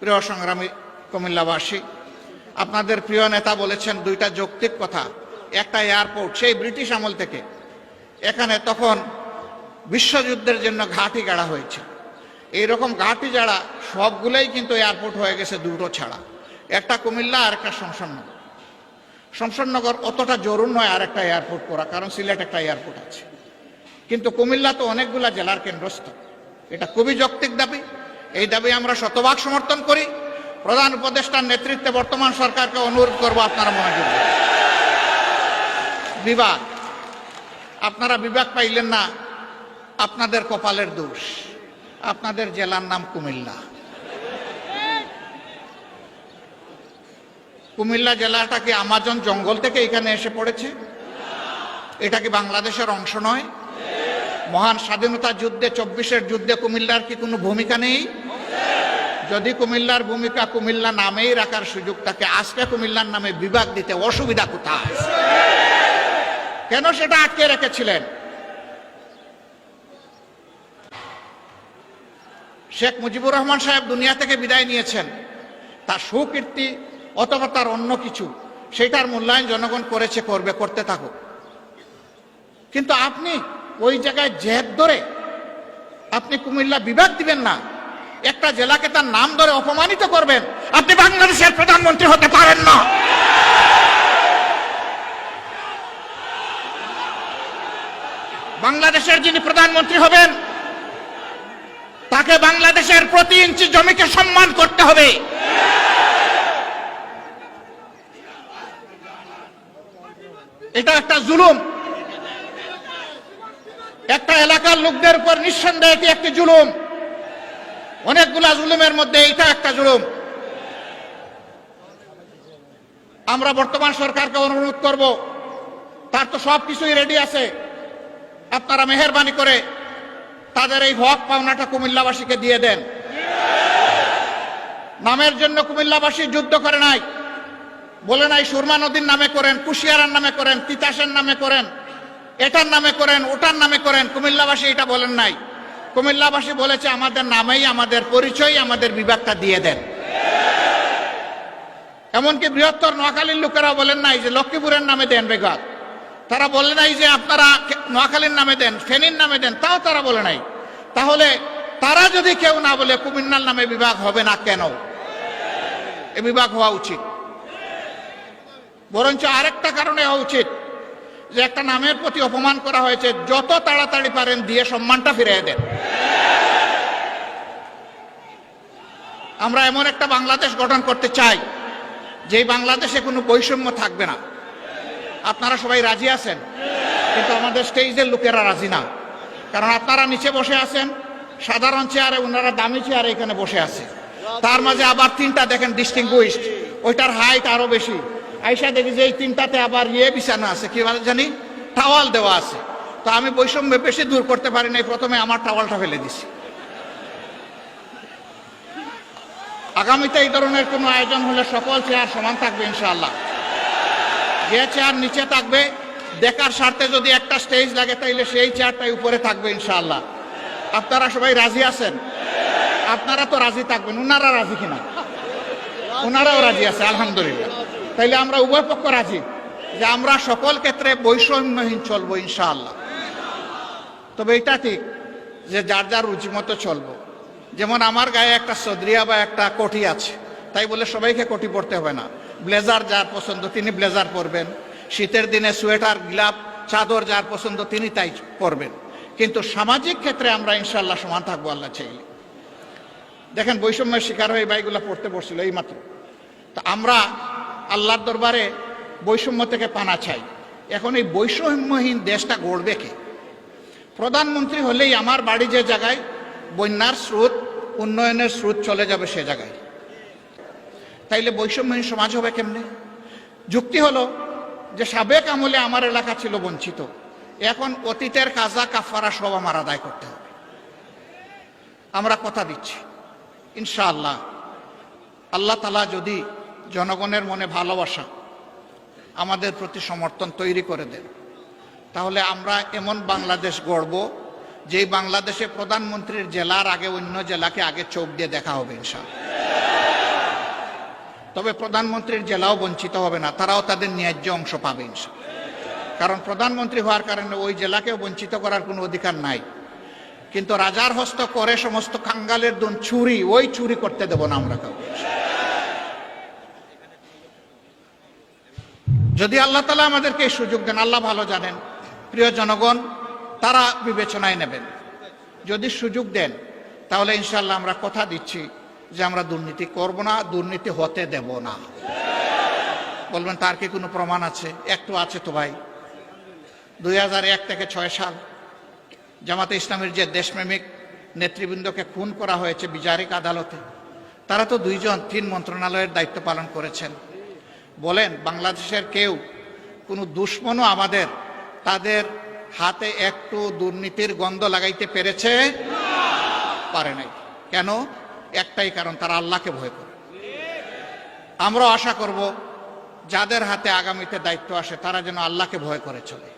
প্রিয় সংগ্রামী কুমিল্লাবাসী, আপনাদের প্রিয় নেতা বলেছেন দুইটা যৌক্তিক কথা। একটা এয়ারপোর্ট, সেই ব্রিটিশ আমল থেকে এখানে তখন বিশ্বযুদ্ধের জন্য ঘাঁটি গাড়া হয়েছে। এইরকম ঘাঁটি যারা সবগুলোই কিন্তু এয়ারপোর্ট হয়ে গেছে দুটো ছাড়া, একটা কুমিল্লা আর একটা শমশেরনগর। শমশেরনগর অতটা জরুর নয় আর একটা এয়ারপোর্ট করা, কারণ সিলেট একটা এয়ারপোর্ট আছে, কিন্তু কুমিল্লা তো অনেকগুলা জেলার কেন্দ্রস্থল। এটা খুবই যৌক্তিক দাবি। এই দাবি আমরা শতভাগ সমর্থন করি। প্রধান উপদেষ্টার নেতৃত্বে বর্তমান সরকারকে অনুরোধ করব, আপনারা মনোযোগ দিন। বিভাগ, আপনারা বিভাগ পাইলেন না, আপনাদের কপালের দোষ। আপনাদের জেলার নাম কুমিল্লা। কুমিল্লা জেলাটা কি আমাজন জঙ্গল থেকে এখানে এসে পড়েছে? এটা কি বাংলাদেশের অংশ নয়? মহান স্বাধীনতা যুদ্ধে, 24-এর যুদ্ধে কুমিল্লার কি কোনো ভূমিকা নেই? যদি কুমিল্লার ভূমিকা কুমিল্লা নামেই রাখার সুযোগ থাকে, আজকে কুমিল্লার নামে বিভাগ দিতে অসুবিধা কোথায়? কেন সেটা আটকে রেখেছিলেন? শেখ মুজিবুর রহমান সাহেব দুনিয়া থেকে বিদায় নিয়েছেন, তার সুকীর্তি অথবা তার অন্য কিছু, সেটার মূল্যায়ন জনগণ করেছে, করবে, করতে থাকুক। কিন্তু আপনি ওই জায়গায় জেদ ধরে আপনি কুমিল্লা বিভাগ দিবেন না, একটা জেলাকে তার নাম ধরে অপমানিত করবেন। আপনি বাংলাদেশের প্রধানমন্ত্রী হতে পারেন না। বাংলাদেশের যিনি প্রধানমন্ত্রী হবেন, তাকে বাংলাদেশের প্রতি ইঞ্চি জমিকে সম্মান করতে হবে। এটা একটা জুলুম, একটা এলাকার লোকদের উপর নিঃসন্দেহে এটি একটি জুলুম। অনেকগুলা জুলুমের মধ্যে এটা একটা জুলুম। আমরা বর্তমান সরকারকে অনুরোধ করব, তার তো সব কিছুই রেডি আছে, আপনারা মেহেরবানি করে তাদের এই হক পাওনাটা কুমিল্লাবাসীকে দিয়ে দেন। নামের জন্য কুমিল্লাবাসী যুদ্ধ করে নাই, বলে নাই সুরমা নদীর নামে করেন, কুশিয়ারার নামে করেন, তিতাসের নামে করেন, এটার নামে করেন, ওটার নামে করেন। কুমিল্লাবাসী এটা বলেন নাই। কুমিল্লাবাসী বলেছে আমাদের নামেই, আমাদের পরিচয়, আমাদের বিভাগটা দিয়ে দেন। এমনকি বৃহত্তর নোয়াখালীর লোকেরাও বলেন নাই যে লক্ষ্মীপুরের নামে দেন বিভাগ। তারা বলে নাই যে আপনারা নোয়াখালীর নামে দেন, ফেনীর নামে দেন, তাও তারা বলে নাই। তাহলে তারা যদি কেউ না বলে কুমিল্লার নামে বিভাগ হবে না কেন? এ বিভাগ হওয়া উচিত। বরঞ্চ আরেকটা কারণে হওয়া উচিত, যে একটা নামের প্রতি অপমান করা হয়েছে, যত তাড়াতাড়ি পারেন দিয়ে সম্মানটা ফিরিয়ে দেন। আমরা এমন একটা বাংলাদেশ গঠন করতে চাই, যেই বাংলাদেশে কোনো বৈষম্য থাকবে না। আপনারা সবাই রাজি আছেন, কিন্তু আমাদের স্টেজের লোকেরা রাজি না। কারণ আপনারা নিচে বসে আছেন সাধারণ চেয়ারে, ওনারা দামি চেয়ারে এখানে বসে আছে। তার মাঝে আবার তিনটা দেখেন ডিস্টিংগুইশড, ওইটার হাইট আরো বেশি। আইসা দেখি যে এই তিনটাতে আবার বিছানো আছে, কি বলে জানি, টাওয়াল দেওয়া আছে। তো আমি বৈষম্য বেশি দূর করতে পারি নাই, প্রথমে আমার টাওয়ালটা ফেলে দিছি। আগামীতে এই ধরনের কোনো আয়োজন হলে সকল চেয়ার সমান থাকবে ইনশাআল্লাহ। যে চেয়ার নিচে থাকবে, দেখার স্বার্থে যদি একটা স্টেজ লাগে, তাইলে সেই চেয়ারটাই উপরে থাকবে ইনশাআল্লাহ। আপনারা সবাই রাজি আছেন? আপনারা তো রাজি থাকবেন, ওনারা রাজি কিনা? ওনারাও রাজি আছে, আলহামদুলিল্লাহ। তাইলে আমরা উভয় পক্ষ রাজি যে আমরা সকল ক্ষেত্রে বৈষম্যহীন চলবো ইনশাআল্লাহ। তবে এটা ঠিক যে যার যার রুচি মতো চলবো। যেমন আমার গায়ে একটা সদরিয়া বা একটা কোটি আছে, তাই বলে সবাইকে কোটি পরতে হবে না। ব্লেজার যার পছন্দ তিনি ব্লেজার পরবেন, শীতের দিনে সোয়েটার, গ্লাভ, চাদর যার পছন্দ তিনি তাই পরবেন। কিন্তু সামাজিক ক্ষেত্রে আমরা ইনশাআল্লাহ সমান থাকবো আল্লাহ চাইলে। দেখেন বৈষম্যের শিকার হয়ে বাইগুলা পড়তে বসছিল এই মাত্র। তা আমরা আল্লাহর দরবারে বৈষম্য থেকে পানা চাই। এখন এই বৈষম্যহীন দেশটা গড়বে কে? প্রধানমন্ত্রী হলেই আমার বাড়ি যে জায়গায় বন্যার স্রোত, উন্নয়নের স্রোত চলে যাবে সে জায়গায়, তাইলে বৈষম্যহীন সমাজ হবে কেমনে? যুক্তি হলো যে সাবেক আমলে আমার এলাকা ছিল বঞ্চিত, এখন অতীতের কাজা কাফারা সব আমার আদায় করতে হবে। আমরা কথা দিচ্ছি ইনশাআল্লাহ, আল্লাহ তাআলা যদি জনগণের মনে ভালোবাসা, আমাদের প্রতি সমর্থন তৈরি করে দেন, তাহলে আমরা এমন বাংলাদেশ গড়ব যেই বাংলাদেশে প্রধানমন্ত্রীর জেলার আগে অন্য জেলাকে আগে চোখ দিয়ে দেখা হবে ইনশাআল্লাহ। তবে প্রধানমন্ত্রীর জেলাও বঞ্চিত হবে না, তারাও তাদের ন্যায্য অংশ পাবে ইনশাআল্লাহ। কারণ প্রধানমন্ত্রী হওয়ার কারণে ওই জেলাকেও বঞ্চিত করার কোনো অধিকার নাই। কিন্তু রাজার হস্ত করে সমস্ত কাঙ্গালের দুন চুরি, ওই চুরি করতে দেব না আমরা কাউকে। যদি আল্লাহ তাআলা আমাদেরকে এই সুযোগ দেন, আল্লাহ ভালো জানেন, প্রিয় জনগণ তারা বিবেচনায় নেবেন। যদি সুযোগ দেন তাহলে ইনশাআল্লাহ আমরা কথা দিচ্ছি যে আমরা দুর্নীতি করব না, দুর্নীতি হতে দেব না। বলবেন তার কি কোনো প্রমাণ আছে? একটু আছে তো ভাই। 2001 থেকে 6 সাল জামাতে ইসলামের যে দেশপ্রেমিক নেতৃবৃন্দকে খুন করা হয়েছে বিচারিক আদালতে, তারা তো 2 জন 3 মন্ত্রণালয়ের দায়িত্ব পালন করেছেন। বলেন বাংলাদেশের কেউ কোনো দুশ্মনও আমাদের তাদের হাতে একটু দুর্নীতির গন্ধ লাগাইতে পেরেছে? পারে নাই। কেন? একটাই কারণ, তারা আল্লাহকে ভয় করে। আমরা আশা করব যাদের হাতে আগামীতে দায়িত্ব আসে তারা যেন আল্লাহকে ভয় করে চলে।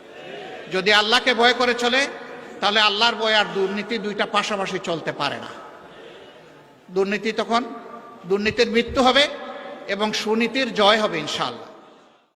যদি আল্লাহকে ভয় করে চলে তাহলে আল্লাহর ভয় আর দুর্নীতি দুইটা পাশাপাশি চলতে পারে না। দুর্নীতি তখন দুর্নীতির মৃত্যু হবে এবং সুনীতির জয় হবে ইনশাআল্লাহ।